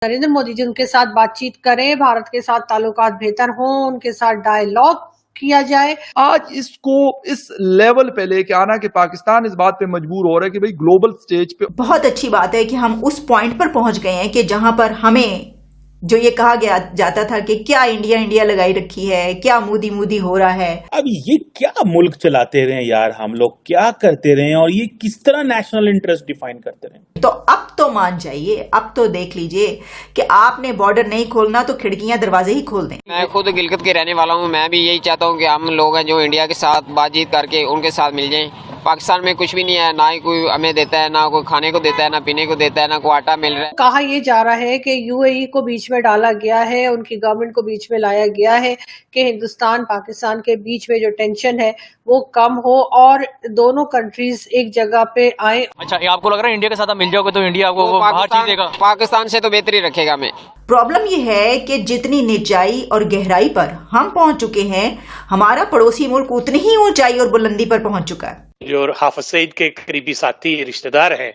नरेंद्र मोदी जी उनके साथ बातचीत करें, भारत के साथ ताल्लुकात बेहतर हों, उनके साथ डायलॉग किया जाए। आज इसको इस लेवल पे लेके आना कि पाकिस्तान इस बात पे मजबूर हो रहा है कि भाई ग्लोबल स्टेज पे बहुत अच्छी बात है कि हम उस पॉइंट पर पहुंच गए हैं कि जहां पर हमें जो ये कहा गया जाता था कि क्या इंडिया इंडिया लगाई रखी है, क्या मोदी मोदी हो रहा है। अब ये क्या मुल्क चलाते रहे यार, हम लोग क्या करते रहे और ये किस तरह नेशनल इंटरेस्ट डिफाइन करते रहे। तो अब तो मान जाइए, अब तो देख लीजिए कि आपने बॉर्डर नहीं खोलना तो खिड़कियां दरवाजे ही खोल दें। मैं खुद गिलगित के रहने वाला हूँ। मैं भी यही चाहता हूँ कि हम लोग हैं जो इंडिया के साथ बातचीत करके उनके साथ मिल जाएं। पाकिस्तान में कुछ भी नहीं है, ना ही कोई हमें देता है, ना कोई खाने को देता है, ना पीने को देता है, ना कोई आटा मिल रहा है। कहा यह जा रहा है कि यूएई को बीच में डाला गया है, उनकी गवर्नमेंट को बीच में लाया गया है कि हिंदुस्तान पाकिस्तान के बीच में जो टेंशन है वो कम हो और दोनों कंट्रीज एक जगह पे आए। अच्छा, ये आपको लग रहा है इंडिया के साथ आप मिल जाओगे तो इंडिया आपको बाहर चीजेगा, पाकिस्तान से तो बेहतरी रखेगा हमें। प्रॉब्लम यह है कि जितनी निचाई और गहराई पर हम पहुंच चुके हैं, हमारा पड़ोसी मुल्क उतनी ही ऊंचाई और बुलंदी पर पहुंच चुका है। जो हाफिज सईद के करीबी साथी रिश्तेदार हैं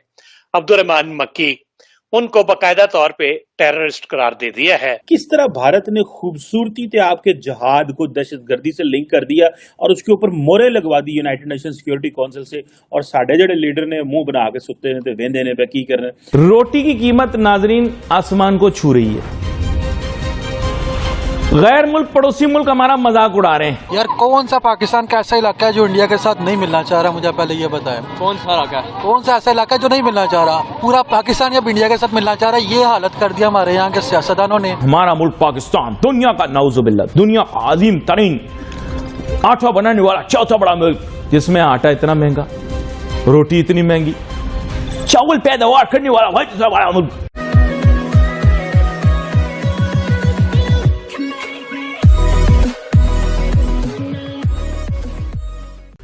अब्दुर्रहमान मक्की, उनको बाकायदा तौर पे टेररिस्ट करार दे दिया है। किस तरह भारत ने खूबसूरती से आपके जहाद को दहशतगर्दी से लिंक कर दिया और उसके ऊपर मोहरे लगवा दी यूनाइटेड नेशन सिक्योरिटी काउंसिल से, और साढ़े जड़े लीडर ने मुंह बना के सुते ने वेंदे ने पे की कर रहे। रोटी की कीमत नाजरीन आसमान को छू रही है। गैर मुल्क पड़ोसी मुल्क हमारा मजाक उड़ा रहे हैं। यार कौन सा पाकिस्तान का ऐसा इलाका है जो इंडिया के साथ नहीं मिलना चाह रहा, मुझे पहले ये बताएं। कौन सा इलाका है? कौन सा ऐसा इलाका है जो नहीं मिलना चाह रहा? पूरा पाकिस्तान अब इंडिया के साथ मिलना चाह रहा है। ये हालत कर दिया हमारे यहाँ के सियासतदानों ने। हमारा मुल्क पाकिस्तान दुनिया का नाउजुबिल्लाह, दुनिया का अजीम तरीन आटा बनाने वाला चौथा बड़ा मुल्क, जिसमें आटा इतना महंगा, रोटी इतनी महंगी, चावल पैदावार करने वाला भाई दूसरा बड़ा मुल्क।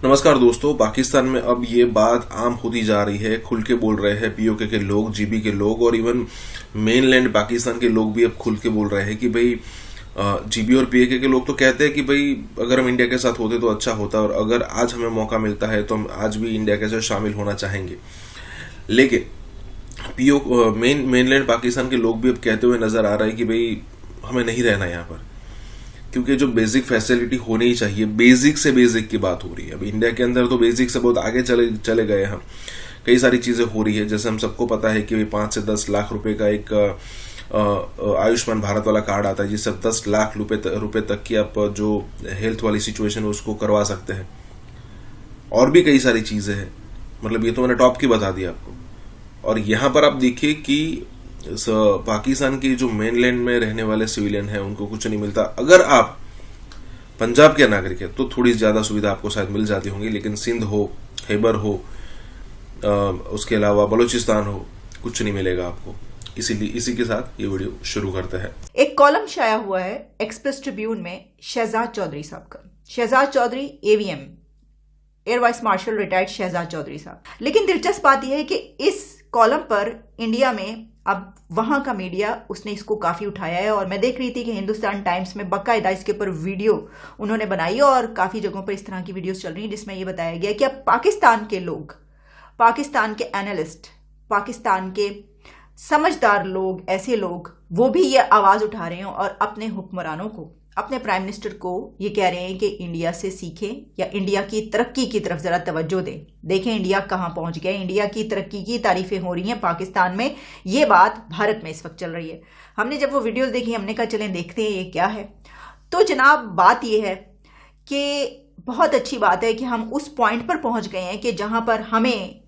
नमस्कार दोस्तों, पाकिस्तान में अब ये बात आम होती जा रही है। खुल के बोल रहे हैं पीओके के लोग, जीबी के लोग और इवन मेनलैंड पाकिस्तान के लोग भी अब खुल के बोल रहे हैं कि भाई जीबी और पीओके के लोग तो कहते हैं कि भाई अगर हम इंडिया के साथ होते तो अच्छा होता, और अगर आज हमें मौका मिलता है तो हम आज भी इंडिया के साथ शामिल होना चाहेंगे। लेकिन मेनलैंड पाकिस्तान के लोग भी अब कहते हुए नजर आ रहा है कि भाई हमें नहीं रहना यहाँ पर, क्योंकि जो बेसिक फैसिलिटी होनी ही चाहिए, बेसिक से बेसिक की बात हो रही है। अब इंडिया के अंदर तो बेसिक से बहुत आगे चले गए हम, कई सारी चीजें हो रही है। जैसे हम सबको पता है कि 5 से 10 लाख रुपए का एक आयुष्मान भारत वाला कार्ड आता है, जिससे 10 लाख रुपए तक की आप जो हेल्थ वाली सिचुएशन है उसको करवा सकते हैं। और भी कई सारी चीजें हैं, मतलब ये तो मैंने टॉप की बता दी आपको। और यहाँ पर आप देखिए कि पाकिस्तान की जो मेनलैंड में रहने वाले सिविलियन हैं उनको कुछ नहीं मिलता। अगर आप पंजाब के नागरिक हैं तो थोड़ी ज्यादा सुविधा आपको शायद मिल जाती होंगी, लेकिन सिंध हो, खैबर हो, उसके अलावा बलूचिस्तान हो, कुछ नहीं मिलेगा आपको। इसीलिए इसी के साथ ये वीडियो शुरू करते हैं। एक कॉलम शाया हुआ है एक्सप्रेस ट्रिब्यून में शहजाद चौधरी साहब का। Shahzad Chaudhary AVM, air vice marshal retired Shahzad Chaudhary साहब। लेकिन दिलचस्प बात यह है कि इस कॉलम पर इंडिया में अब वहां का मीडिया उसने इसको काफी उठाया है, और मैं देख रही थी कि हिंदुस्तान टाइम्स में बाकायदा इसके ऊपर वीडियो उन्होंने बनाई, और काफी जगहों पर इस तरह की वीडियोस चल रही हैं जिसमें यह बताया गया कि अब पाकिस्तान के लोग, पाकिस्तान के एनालिस्ट, पाकिस्तान के समझदार लोग, ऐसे लोग, वो भी ये आवाज उठा रहे हैं और अपने हुक्मरानों को, अपने प्राइम मिनिस्टर को ये कह रहे हैं कि इंडिया से सीखें या इंडिया की तरक्की की तरफ जरा तवज्जो दें। देखें इंडिया कहां पहुंच गया, इंडिया की तरक्की की तारीफें हो रही हैं पाकिस्तान में, ये बात भारत में इस वक्त चल रही है। हमने जब वो वीडियोस देखी, हमने कहा चलें देखते हैं ये क्या है। तो जनाब बात ये है कि बहुत अच्छी बात है कि हम उस पॉइंट पर पहुंच गए हैं कि जहां पर हमें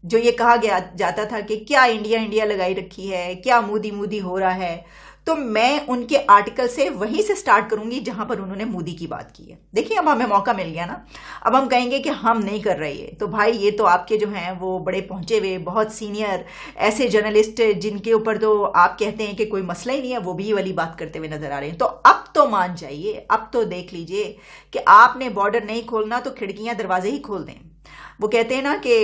जो ये कहा गया जाता था कि क्या इंडिया इंडिया लगाई रखी है, क्या मोदी मोदी हो रहा है, तो मैं उनके आर्टिकल से वहीं से स्टार्ट करूंगी जहां पर उन्होंने मोदी की बात की है। देखिए अब हमें मौका मिल गया ना, अब हम कहेंगे कि हम नहीं कर रहे हैं, तो भाई ये तो आपके जो हैं वो बड़े पहुंचे हुए बहुत सीनियर ऐसे जर्नलिस्ट जिनके ऊपर तो आप कहते हैं कि कोई मसला ही नहीं है, वो भी ये वाली बात करते हुए नजर आ रहे हैं। तो अब तो मान जाइए, अब तो देख लीजिए कि आपने बॉर्डर नहीं खोलना तो खिड़कियां दरवाजे ही खोल दें। वो कहते हैं ना कि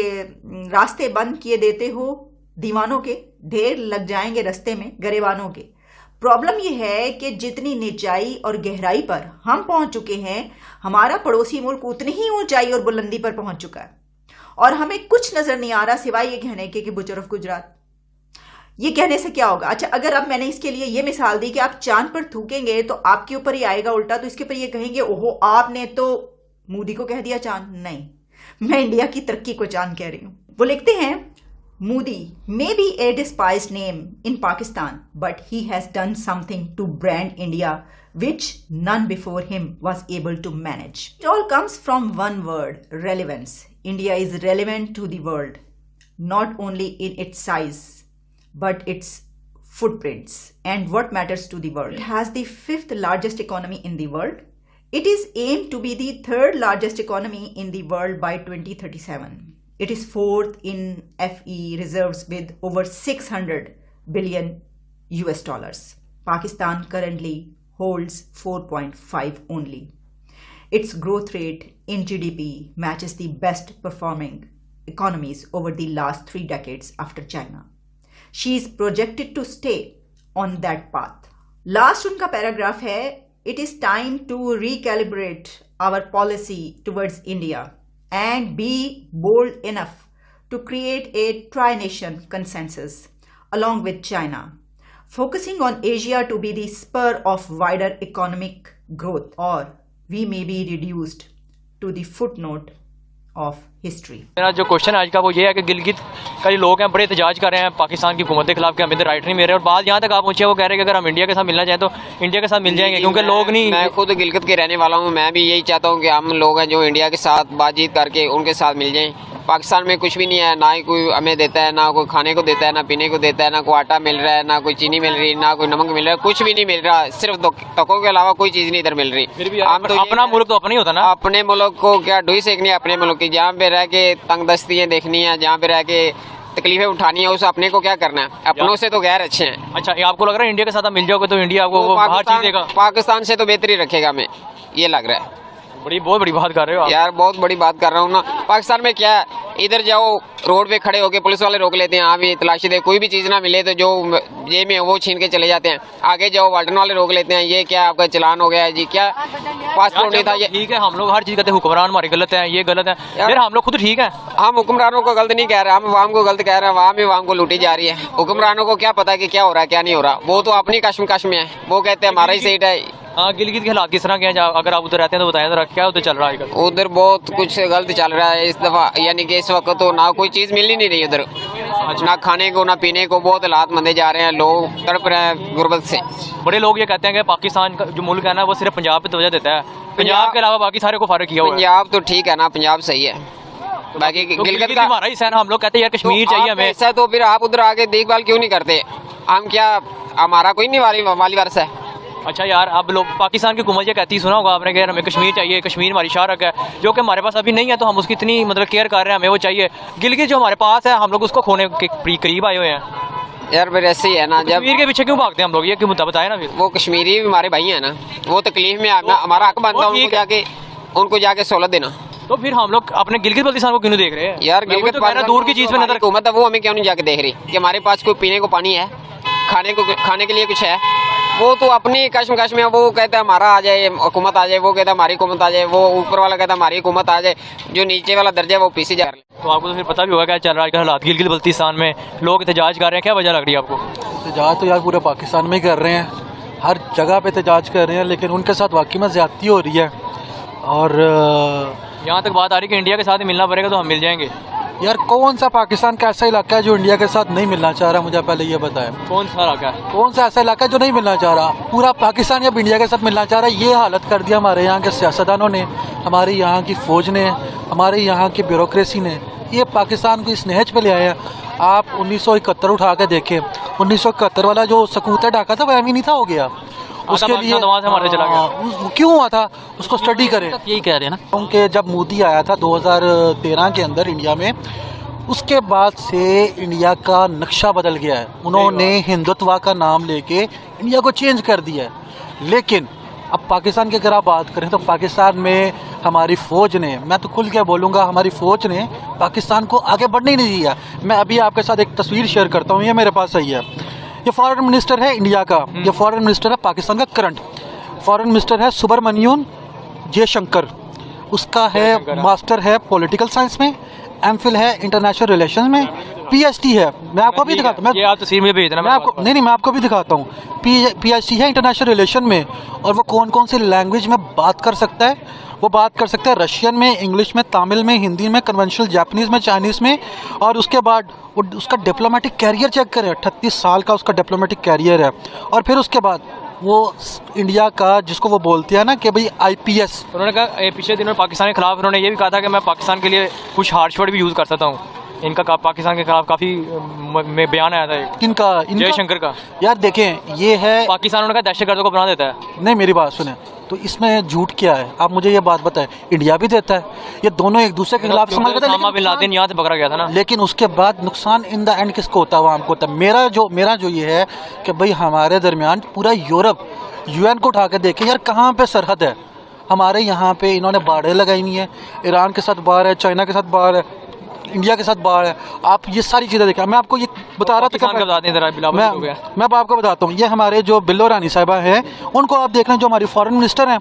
रास्ते बंद किए देते हो दीवानों के, ढेर लग जाएंगे रस्ते में गरेबानों के। प्रॉब्लम यह है कि जितनी निचाई और गहराई पर हम पहुंच चुके हैं, हमारा पड़ोसी मुल्क उतनी ही ऊंचाई और बुलंदी पर पहुंच चुका है, और हमें कुछ नजर नहीं आ रहा सिवाय ये कहने के कि बुचर ऑफ गुजरात। ये कहने से क्या होगा? अच्छा, अगर अब मैंने इसके लिए ये मिसाल दी कि आप चांद पर थूकेंगे तो आपके ऊपर ही आएगा उल्टा, तो इसके ऊपर ये कहेंगे ओहो आपने तो मोदी को कह दिया चांद। नहीं, मैं इंडिया की तरक्की को चांद कह रही हूं। वो लिखते हैं Modi may be a despised name in Pakistan but he has done something to brand India which none before him was able to manage. It all comes from one word, relevance. India is relevant to the world, not only in its size, but its footprints and what matters to the world. It has the 5th largest economy in the world. It is aimed to be the 3rd largest economy in the world by 2037. It is 4th in FE reserves with over 600 billion US dollars. Pakistan currently holds 4.5 only. Its growth rate in GDP matches the best performing economies over the last 3 decades after China. She is projected to stay on that path. Last उनका paragraph है, it is time to recalibrate our policy towards India and be bold enough to create a tri-nation consensus along with China, focusing on Asia to be the spur of wider economic growth, or we may be reduced to the footnote of history. मेरा जो question आज का वो ये है कि गिलगित का जो लोग हैं बड़े एहतजाज कर रहे हैं पाकिस्तान की हुकूमत के खिलाफ कि हम इधर राइट नहीं मिल रहे, और बात यहाँ तक आप पहुंचे वो कह रहे हैं कि अगर हम इंडिया के साथ मिलना चाहें तो इंडिया के साथ मिल जाएंगे, क्योंकि लोग नहीं। मैं खुद गिलगित के रहने वाला हूँ, मैं भी यही चाहता हूँ कि हम लोग हैं जो इंडिया के साथ बातचीत करके उनके साथ मिल जाएं। पाकिस्तान में कुछ भी नहीं है, ना ही कोई हमें देता है, ना कोई खाने को देता है, ना पीने को देता है, ना कोई आटा मिल रहा है, ना कोई चीनी मिल रही है, ना कोई नमक मिल रहा है, कुछ भी नहीं मिल रहा, सिर्फ तकों के अलावा कोई चीज नहीं इधर मिल रही। फिर भी हम तो अपना मुल्क तो अपना ही होता ना, अपने मुल्क को क्या ढूई सेकनी है अपने मुल्क की, जहाँ पे रह के तंगदस्तियाँ देखनी है, जहाँ पे रह के तकलीफें उठानी है, उस अपने को क्या करना है, अपनों से तो गैर अच्छे हैं। अच्छा, आपको लग रहा है इंडिया के साथ मिल जाओगे तो इंडिया आपको हर चीज देगा? पाकिस्तान से तो बेहतरी रखेगा, हमें ये लग रहा है। बहुत बड़ी बात कर रहे हो आप। यार बहुत बड़ी बात कर रहा हूँ ना। पाकिस्तान में क्या है, इधर जाओ रोड पे खड़े होके पुलिस वाले रोक लेते हैं, हाँ भी तलाशी दे, कोई भी चीज ना मिले तो जो जेब में वो छीन के चले जाते हैं। आगे जाओ वार्डन वाले रोक लेते हैं, ये क्या आपका चलान हो गया है जी, क्या पासपोर्ट नहीं था ये। ठीक है, हम लोग हर चीज कहते हैं हुक्मरान हमारे गलत है, ये गलत है, यार हम लोग खुद ठीक है। हम हुक्मरानों को गलत नहीं कह रहे, हम अवाम को गलत कह रहे हैं, अवाम ही अवाम को लूटी जा रही है। हुक्मरानों को क्या पता कि क्या हो रहा है क्या नहीं हो रहा, वो तो अपनी कश्मकश में है, वो कहते हैं हमारा ही सही है। हाँ, गिलगित के हालात किस तरह के हैं, अगर आप उधर रहते हैं तो बताएं जरा, क्या उधर चल रहा है? उधर बहुत कुछ गलत चल रहा है इस दफा, यानी कि इस वक्त तो ना कोई चीज मिल ही नहीं रही उधर, ना खाने को ना पीने को, बहुत हालात मंदे जा रहे हैं, लोग तड़प रहे हैं गुर्बत से। बड़े लोग ये कहते हैं कि पाकिस्तान का जो मुल्क है ना वो सिर्फ पंजाब पे तवज्जो देता है, पंजाब के अलावा बाकी सारे को फारग किया हुआ है। पंजाब तो ठीक है ना, पंजाब सही है, बाकी गिलगित का हमारा हिस्सा है ना, हम लोग कहते हैं यार कश्मीर चाहिए हमें। ऐसा तो फिर आप उधर आके देखभाल क्यों नहीं करते? हम क्या, हमारा कोई नहीं वाली वर्ष है? अच्छा यार, अब लोग पाकिस्तान की हुकूमत ये कहती, सुना होगा आपने कि हमें कश्मीर चाहिए, कश्मीर हमारी शारक है, जो कि हमारे पास अभी नहीं है, तो हम उसकी इतनी मतलब केयर कर रहे हैं, हमें वो चाहिए। गिलगित जो हमारे पास है, हम लोग उसको खोने के करीब आए हुए हैं। यार फिर ऐसे ही है ना, जब कश्मीर के पीछे क्यों भागते हैं हम लोग, ये क्यों बताए ना। फिर वो कश्मीरी भी हमारे भाई है ना, वो तकलीफ में आना हमारा हक बनता है, उनको जाके सहूलत देना। तो फिर हम लोग अपने गिलगित बल्तिस्तान को क्यों देख रहे हैं? यार गिलगित तो दूर की चीज में नजर हुकूमत है, वो हमें क्यों नहीं जाके देख रही कि हमारे पास कोई पीने को पानी है, खाने के लिए कुछ है? वो तो अपनी कश्मकश में, वो कहता है हमारा आ जाए, हुकूमत आ जाए, वो कहता है हमारी हुकूमत आ जाए, वो ऊपर वाला कहता है हमारी हुकूमत आ जाए, जो नीचे वाला दर्जा है वो पीछे जा रहा है। तो आपको तो फिर पता भी होगा क्या चल रहा है हालात गिलगित बल्तिस्तान में, लोग एहतजाज कर रहे हैं, क्या वजह लग रही है आपको? एहतजाज तो यार पूरे पाकिस्तान में ही कर रहे हैं, हर जगह पे एहतजाज कर रहे हैं, लेकिन उनके साथ वाकई में ज्यादती हो रही है। और यहाँ तक बात आ रही है कि इंडिया के साथ ही मिलना पड़ेगा तो हम मिल जाएंगे। यार कौन सा पाकिस्तान का ऐसा इलाका है जो इंडिया के साथ नहीं मिलना चाह रहा, मुझे पहले ये बताएं। कौन सा इलाका है, कौन सा ऐसा इलाका है जो नहीं मिलना चाह रहा? पूरा पाकिस्तान अब इंडिया के साथ मिलना चाह रहा है। ये हालत कर दिया हमारे यहाँ के सियासतदानों ने, हमारे यहाँ की फौज ने, हमारे यहाँ की ब्यूरोक्रेसी ने, ये पाकिस्तान को इस नहज पे ले आए हैं। आप 1971 उठा के देखें, 1971 वाला जो सकूत ढाका था वो अभी नहीं था, हो गया। उसके लिए हमारे चला गया, क्यों हुआ था उसको स्टडी करें। यही कह रहे हैं ना, क्योंकि जब मोदी आया था 2013 के अंदर इंडिया में, उसके बाद से इंडिया का नक्शा बदल गया है। उन्होंने हिंदुत्व का नाम लेके इंडिया को चेंज कर दिया है। लेकिन अब पाकिस्तान की अगर आप बात करें तो पाकिस्तान में हमारी फ़ौज ने, मैं तो खुल के बोलूँगा, हमारी फ़ौज ने पाकिस्तान को आगे बढ़ने ही नहीं दिया। मैं अभी आपके साथ एक तस्वीर शेयर करता हूँ, ये मेरे पास सही है। ये फॉरेन मिनिस्टर है इंडिया का, ये फॉरेन मिनिस्टर है पाकिस्तान का, करंट फॉरेन मिनिस्टर है सुब्रमण्यम जयशंकर। उसका है मास्टर है पॉलिटिकल साइंस में, एमफिल है इंटरनेशनल रिलेशन में, PHT है, मैं आपको भी दिखाता हूँ, ये आप तस्वीर में भेज देना, मैं आपको नहीं मैं आपको भी दिखाता हूँ। PHT है इंटरनेशनल रिलेशन में, और वो कौन कौन सी लैंग्वेज में बात कर सकता है। वो बात कर सकता है रशियन में, इंग्लिश में, तमिल में, हिंदी में, कन्वेंशनल जापानीज़ में, चाइनीज़ में। और उसके बाद वो उसका डिप्लोमेटिक कैरियर चेक करें, 38 साल का उसका डिप्लोमेटिक कैरियर है। और फिर उसके बाद वो इंडिया का, जिसको वो बोलते हैं ना कि भाई IPS, उन्होंने कहा पिछले दिनों पाकिस्तान के खिलाफ उन्होंने ये भी कहा था कि मैं पाकिस्तान के लिए कुछ हार्श वर्ड भी यूज़ कर सकता हूँ। इनका पाकिस्तान के खिलाफ काफ़ी में बयान आया था इनका जयशंकर का। यार देखें, ये है पाकिस्तान उन्होंने कहा दहशतगर्दों को बना देता है। नहीं, मेरी बात सुने, तो इसमें झूठ क्या है? आप मुझे ये बात बताएं, इंडिया भी देता है, ये दोनों एक दूसरे के खिलाफ इस्तेमाल करते हैं, बिन लादेन यहाँ से पकड़ा गया था ना। लेकिन उसके बाद नुकसान इन द एंड किसको होता है? आवाम को होता है। मेरा जो ये है कि भाई हमारे दरमियान पूरा यूरोप UN को उठा के देखे यार, कहाँ पे सरहद है हमारे यहाँ पे। इन्होंने बाढ़ें लगाई हुई हैं, ईरान के साथ बाढ़ है, चाइना के साथ बाढ़ है, इंडिया के साथ बाढ़ है। आप ये सारी चीज़ें देखें। मैं आपको ये बता रहा था, मैं अब आपको बताता हूँ। ये हमारे जो बिल्लो रानी साहिबा हैं, उनको आप देख रहे हैं, जो हमारी फॉरेन मिनिस्टर हैं,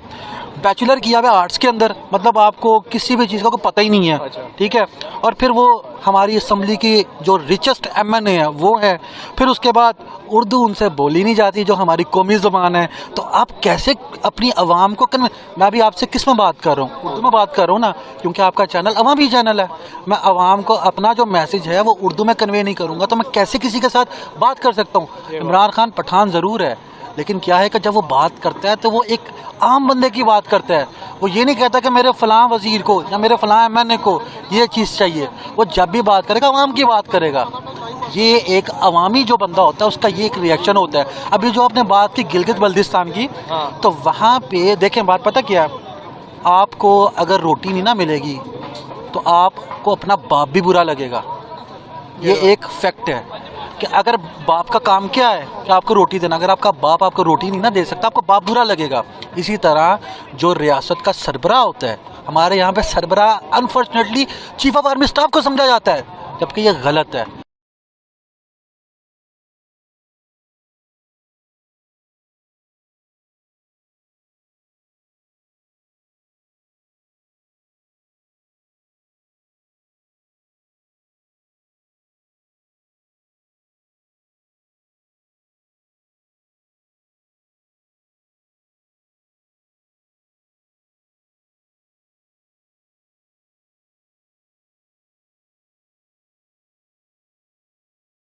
बैचलर किया हुआ आर्ट्स के अंदर, मतलब आपको किसी भी चीज़ का कोई पता ही नहीं है, ठीक है। और फिर वो हमारी असम्बली की जो रिचेस्ट MNA है वो है। फिर उसके बाद उर्दू उनसे बोली नहीं जाती, जो हमारी कौमी ज़बान है। तो आप कैसे अपनी आवाम को मैं अभी आपसे किस में बात कर रहा हूँ? उर्दू में बात कर रहा हूँ ना, क्योंकि आपका चैनल अवामी चैनल है। मैं आवाम को अपना जो मैसेज है वो उर्दू में कन्वे नहीं करूँगा, तो मैं कैसे किसी के साथ बात कर सकता हूँ? इमरान खान पठान ज़रूर है, लेकिन क्या है कि जब वो बात करता है तो वो एक आम बंदे की बात करता है। वो ये नहीं कहता कि मेरे फ़लाँ वज़ीर को या मेरे फ़लाँ MNA को ये चीज़ चाहिए। वो जब भी बात करेगा आवाम की बात करेगा। ये एक अवामी जो बंदा होता है उसका ये एक रिएक्शन होता है। अभी जो आपने बात की गिलगित बल्तिस्तान की, तो वहाँ पे देखें, बात पता क्या है, आपको अगर रोटी नहीं ना मिलेगी तो आपको अपना बाप भी बुरा लगेगा। ये एक फैक्ट है कि अगर बाप का काम क्या है कि आपको रोटी देना, अगर आपका बाप आपको रोटी नहीं ना दे सकता, आपको बाप बुरा लगेगा। इसी तरह जो रियासत का सरबराह होता है, हमारे यहाँ पे सरबराह unfortunately chief of army staff को समझा जाता है, जबकि ये गलत है।